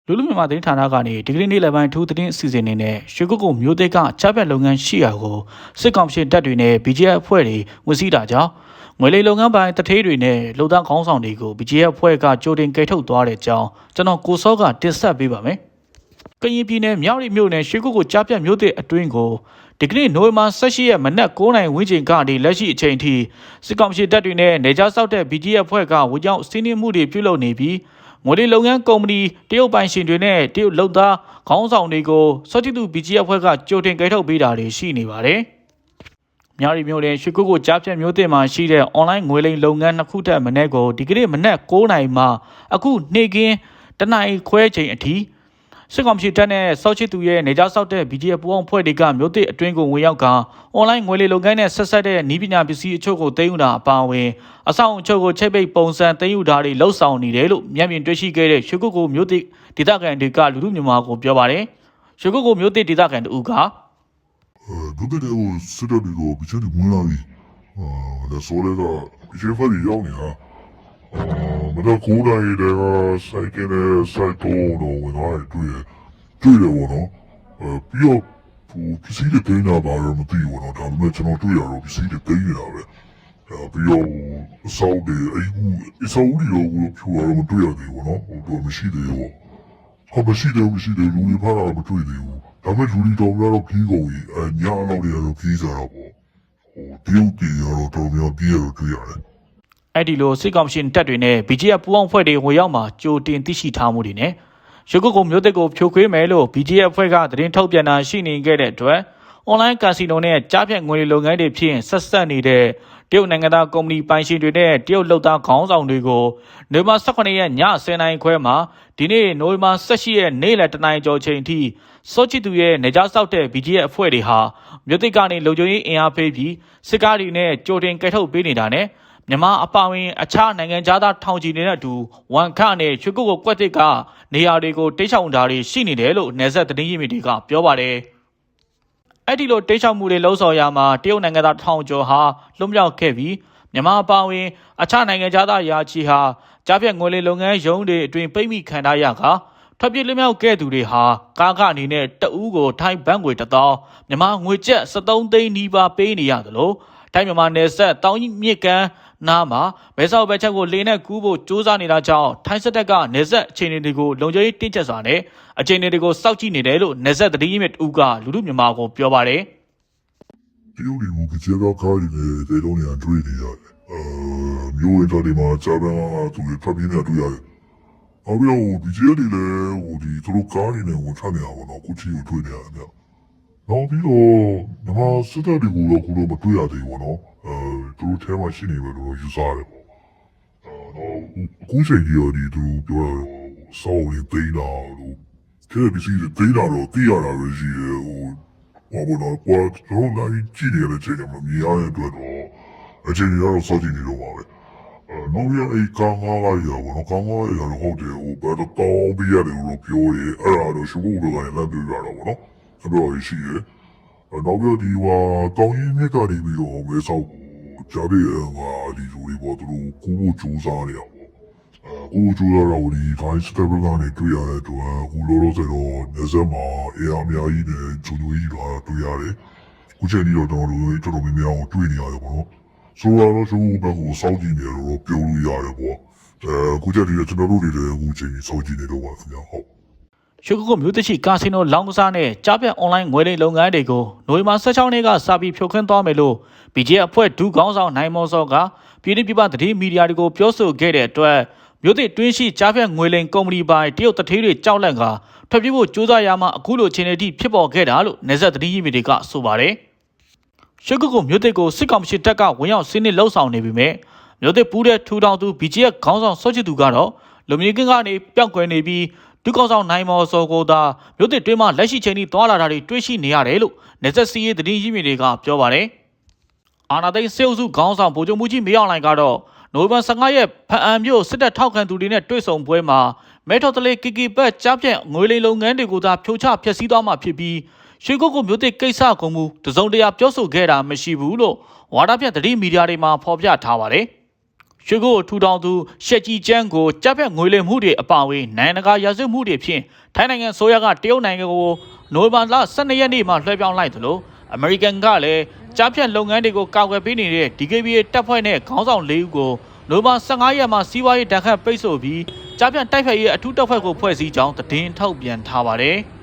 လူလူမြန်မာသတင်းဌာနကနေဒီကနေ့နေ့လယ်ပိုင်းထူးသတင်းအစီအစဉ်နေနဲ့ရွှေကုတ်ကုမျိုးသိက်ကချားပြတ်လုပ်ငန်းရှိရာကိုစစ်ကောင်စီတပ်တွေနဲ့ BGF အဖွဲ့တွေဝင်စီးတာကြောင့်ငွေလိမ်လုပ်ငန်းပိုင်းတထေးတွေနဲ့လုံသားခေါင်းဆောင်တွေကို BGF အဖွဲ့ကကြိုတင်ကယ်ထုတ်သွားတဲ့အကြောင်းကျွန်တော်ကိုစောကတင်ဆက်ပေးပါမယ်။ကရင်ပြည်နယ်မြောက်ရီမြို့နယ်ရွှေကုတ်ကုချားပြတ်မျိုးသိအတွင်းကိုဒီကနေ့နိုဝင်ဘာ18ရက်မနက်9:00နာရီဝန်းကျင်ကနေလက်ရှိအချိန်ထိစစ်ကောင်စီတပ်တွေနဲ့နေကြားဆောက်တဲ့ BGF အဖွဲ့ကဝေကြောင်းစီးနှင်းမှုတွေပြုလုပ်နေပြီးငွေလိမ်လုပ်ငန်းကုမ္ပဏီတရုတ်ပိုင်ရှင်တွေနဲ့တရုတ်လုပ်သားခေါင်းဆောင်တွေကိုစောတိတူ BGF အဖွဲ့ကကြိုတင်ကယ်ထုတ်ပေးတာတွေရှိနေပါတယ်။မြောက်ရီမြို့နယ်ရွှေကုတ်ကုကြားဖြတ်မြို့တင်မှာရှိတဲ့ online ငွေလိမ်လုပ်ငန်းနှစ်ခုထက်မနည်းကိုဒီကနေ့မနက်9:00နာရီမှအခုနေ့ကင်းတနအီခွဲချိန်အထိစစ်ကောင်စီတပ်နဲ့စောချစ်သူရဲ့နေကြားဆောက်တဲ့ BGF ပူးပေါင်းဖွဲ့တွေကမြို့သစ်အတွင်းကိုဝင်ရောက်ကအွန်လိုင်းငွေလိမ်လုပ်ငန်းနဲ့ဆက်ဆက်တဲ့နည်းပညာပစ္စည်းအချို့ကိုသိမ်းယူတာအပါအဝင်အဆောင်အချို့ကိုချိတ်ပိတ်ပုံစံသိမ်းယူတာတွေလှုပ်ဆောင်နေတယ်လို့မျက်မြင်တွေ့ရှိခဲ့တဲ့ရွှေကုတ်ကိုမြို့သစ်ဒေသခံတွေကလူလူမြန်မာကိုပြောပါတယ်။ရွှေကုတ်ကိုမြို့သစ်ဒေသခံတို့ကမြို့သစ်တွေကိုစစ်တပ်တွေကို BGF တွေဝင်လာပြီ။ဒါဆိုတော့ BGF တွေရောက်နေတာမတော့ကိုယ်တိုင်တွေကစိုက်ကနဲ့စိုက်တော့ဝင်လာတွေ့တယ်ဘောနော်ပြီးတော့ပစ္စည်းတွေတင်းတာပါတော့မသိဘူးနော်ဒါပေမဲ့ကျွန်တော်တွေ့ရတော့ပစ္စည်းတွေတင်းနေတာပဲပြီးတော့အစောက်တွေအစောက်တွေတော့ဖြူရတော့မတွေ့ရသေးဘူးနော်ဟိုမရှိသေးဘူးမရှိသေးလူတွေဖားတာမတွေ့သေးဘူးဒါပေမဲ့လူတွေတော်များတော့ခီးကုန်ကြီးညာတော့တွေတော့ခီးစားတော့ပေါ့တရုတ်ပြည်ကတော့တော်များပြီးရတော့တွေ့ရတယ်အဲ့ဒီလိုစစ်ကောင်စီတပ်တွေနဲ့ BGF ပူးပေါင်းဖွဲ့တွေဝင်ရောက်မှာကြိုတင်သိရှိထားမှုတွေနဲ့ရွှေကုတ်ကုမြို့သစ်ကိုဖြိုခွင်းမယ်လို့ BGF အဖွဲ့ကသတင်းထုတ်ပြန်တာရှိနေခဲ့တဲ့အတွက် online ကာစီနိုနဲ့ကြားဖြတ်ငွေလုပ်ငန်းတွေဖြင့်ဆက်ဆက်နေတဲ့တရုတ်နိုင်ငံသားကုမ္ပဏီပိုင်ရှင်တွေနဲ့တရုတ်လုပ်သားခေါင်းဆောင်တွေကိုနိုဝင်ဘာ18ရက်ည10:00နာရီခွဲမှာဒီနေ့နိုဝင်ဘာ18ရက်နေ့လယ်တနာရီကျော်ချိန်ထိစောချစ်သူရဲ့နေကြားဆောက်တဲ့ BGF အဖွဲ့တွေဟာမြို့သစ်ကနေလုံခြုံရေးအင်အားပေးပြီးစစ်ကားတွေနဲ့ကြိုတင်ကယ်ထုတ်ပေးနေတာနဲ့မြန်မာအပါဝင်အခြားနိုင်ငံသားထောင်ချီနေတဲ့အတူဝန်ခနဲ့ရွှေကုတ်ကိုကွက်တစ်ကနေရာတွေကိုတိတ်ချောင်တာတွေရှိနေတယ်လို့နယ်စပ်သတင်းရင်းမြစ်တွေကပြောပါတယ်။အဲ့ဒီလိုတိတ်ချောင်မှုတွေလှုံ့ဆော်ရမှာတရုတ်နိုင်ငံသားထောင်ကျော်ဟာလွတ်မြောက်ခဲ့ပြီးမြန်မာအပါဝင်အခြားနိုင်ငံသားရာချီဟာကြားဖြတ်ငွေလိမ်လုပ်ငန်းရုံးတွေအတွင်ပိတ်မိခံထားရကထွက်ပြေးလွတ်မြောက်ခဲ့သူတွေဟာကားကနေနဲ့တအူးကိုထိုင်းဘတ်ငွေ1000မြန်မာငွေကျပ်73သိန်းနီးပါးပေးနေရသလိုထိုင်းမြန်မာနယ်စပ်တောင်ကြီးမြစ်ကမ်းနားမှာမဲဆောက်ဘက်ချက်ကိုလေနဲ့ကူးဖို့စူးစမ်းနေတာကြောင့်ထိုင်းစစ်တပ်ကနေဆက်အခြေအနေတွေကိုလုံခြုံရေးတင်းကျပ်စွာနဲ့အခြေအနေတွေကိုစောင့်ကြည့်နေတယ်လို့နေဆက်သတင်းရင်းမြစ်ဦးကလူလူမြန်မာကိုပြောပါတယ်တရုတ်လူမျိုးကြီးတော့ကားတွေနဲ့တေလုံးနေတွေ့နေရတယ်မျိုးဝင်တော်ဒီမှာဂျာပန်ကသူတွေဖတ်ပြီးနေတွေ့ရတယ်နောက်ပြီးတော့BGFတွေလည်းဒီသူတို့ကားတွေနဲ့ဝင်ချနေတာပေါ့နော်ခုချီကိုတွေ့နေရတယ်နောက်ပြီးတော့မြန်မာစစ်တပ်တွေကိုတော့ခုတော့မတွေ့ရသေးဘူးပေါ့နော်သူတို့ထဲမှာရှိနေပဲလို့ယူဆရတယ်ပေါ့အခုချိန်ကြီးရောဒီသူပြောရစောင်းရင်သိတာလို့ထဲပစ္စည်းတွေသိတာတော့သိရတာပဲရှိတယ်ဟိုဘောနော်ကွာကျွန်တော်လည်းကြည့်နေရတဲ့ချိန်မှာမြင်ရတဲ့အတွက်တော့အချိန်ကြီးတော့စောင့်ကြည့်နေတော့ပါပဲနောက်ရအဲ့ကောင်းကားရပါတော့ကောင်းကားရတော့ဟုတ်တယ်ဟိုဘယ်တော့တောင်းပြရတယ်လို့ပြောရဲအဲ့ဒါတော့ရှုပ်ဖို့ကလည်းလက်ပြရတော့ပေါ့နော်အဲ့တော့ရှိရဲနောက်ပြီးဒီဟာတောင်းရင်းမြစ်ကနေပြီးတော့မဲဆောက်ကြားပြည့်ငါဒီလူတွေပေါ်သူတို့ကူဖို့ကြိုးစားနေရပေါ့ကူကြိုးရတော့ဒီခိုင်းစတက်ဘယ်ကနေတွေ့ရတဲ့အတွက်ကူလို့တော့ဆိုတော့နေစမှာအေးအများကြီးနဲ့ဂျူဂျူကြီးတော့တွေ့ရတယ်ခုချိန်ကြီးတော့တော်တော်လေးတော်တော်များများတွေ့နေရတယ်ပေါ့နော်ဆိုတော့သူ့ဘက်ကိုစောင့်ကြည့်နေတော့ပြောလို့ရတယ်ပေါ့ခုချိန်ကြီးကျွန်တော်တို့တွေလည်းအခုချိန်ကြီးစောင့်ကြည့်နေတော့ပါခင်ဗျာဟုတ်ရွှေကုတ်မြို့တရှိကာစီနိုလောင်းကစားနဲ့ကြားပြတ်အွန်လိုင်းငွေလိမ်လုပ်ငန်းတွေကိုနိုဝင်ဘာ16ရက်နေ့ကစပြီးဖြိုခွင်းသွားမယ်လို့ BGF အဖွဲ့ဒုခေါင်းဆောင်နိုင်မော်စောကပြည်ပသတင်းမီဒီယာတွေကိုပြောဆိုခဲ့တဲ့အတွက်မြို့သစ်တွင်းရှိကြားပြတ်ငွေလိမ်ကုမ္ပဏီပိုင်တရုတ်တထေးတွေကြောက်လန့်ကထွက်ပြေးဖို့ကြိုးစားရမှအခုလိုအခြေအနေထိဖြစ်ပေါ်ခဲ့တာလို့နယ်စပ်သတင်းရင်းမြစ်တွေကဆိုပါတယ်။ရွှေကုတ်မြို့သစ်ကိုစစ်ကောင်စီတပ်ကဝင်ရောက်စီးနင်းလှုပ်ဆောင်နေပြီမဲ့မြို့သစ်ပူးတဲ့ထူထောင်သူ BGF ခေါင်းဆောင်စောချစ်သူကတော့လူမျိုးကင်းကနေပျောက်ကွယ်နေပြီးဒုကောင်ဆောင်နိုင်မော်စောကိုသာမြို့သစ်တွင်းမှာလက်ရှိချိန်ထိသွားလာတာတွေတွေ့ရှိနေရတယ်လို့နယ်စပ်စီးရေးသတင်းရင်းမြစ်တွေကပြောပါတယ်။အာနာသိန်းစေအုပ်စုခေါင်းဆောင်ဗိုလ်ချုပ်မှုကြီးမင်းအောင်လှိုင်ကတော့နိုဝင်ဘာ15ရက်ဖအံမြို့စစ်တပ်ထောက်ခံသူတွေနဲ့တွေ့ဆုံပွဲမှာမဲထော်တလေးကီကီဘတ်ကြားဖြတ်ငွေလိမ်လုပ်ငန်းတွေကိုသာဖြိုချဖျက်ဆီးသွားမှာဖြစ်ပြီးရွှေကုတ်ကုမြို့သစ်ကိစ္စကုန်မှုတစုံတရာပြောဆိုခဲ့တာမရှိဘူးလို့ဝါဒပြသတင်းမီဒီယာတွေမှာဖော်ပြထားပါတယ်။ ရွှေကိုထူထောင်သူရှက်ကြီးကျန်းကိုကြားဖြတ်ငွေလိမ်မှုတွေအပါအဝင်နိုင်ငံတကာရာဇဝတ်မှုတွေဖြင့်ထိုင်းနိုင်ငံဆိုရကတရုတ်နိုင်ငံကိုနိုဝင်ဘာလ12ရက်နေ့မှာလွှဲပြောင်းလိုက်သလိုအမေရိကန်ကလည်းကြားဖြတ်လုပ်ငန်းတွေကိုကာကွယ်ပေးနေတဲ့ DKBA တပ်ဖွဲ့နဲ့ခေါင်းဆောင်၄ဦးကိုနိုဝင်ဘာ15ရက်မှာစီးပွားရေးတန်ခတ်ပိတ်ဆို့ပြီးကြားဖြတ်တိုက်ဖျက်ရေးအထူးတပ်ဖွဲ့ကိုဖွဲ့စည်းကြောင်းသတင်းထုတ်ပြန်ထားပါတယ်။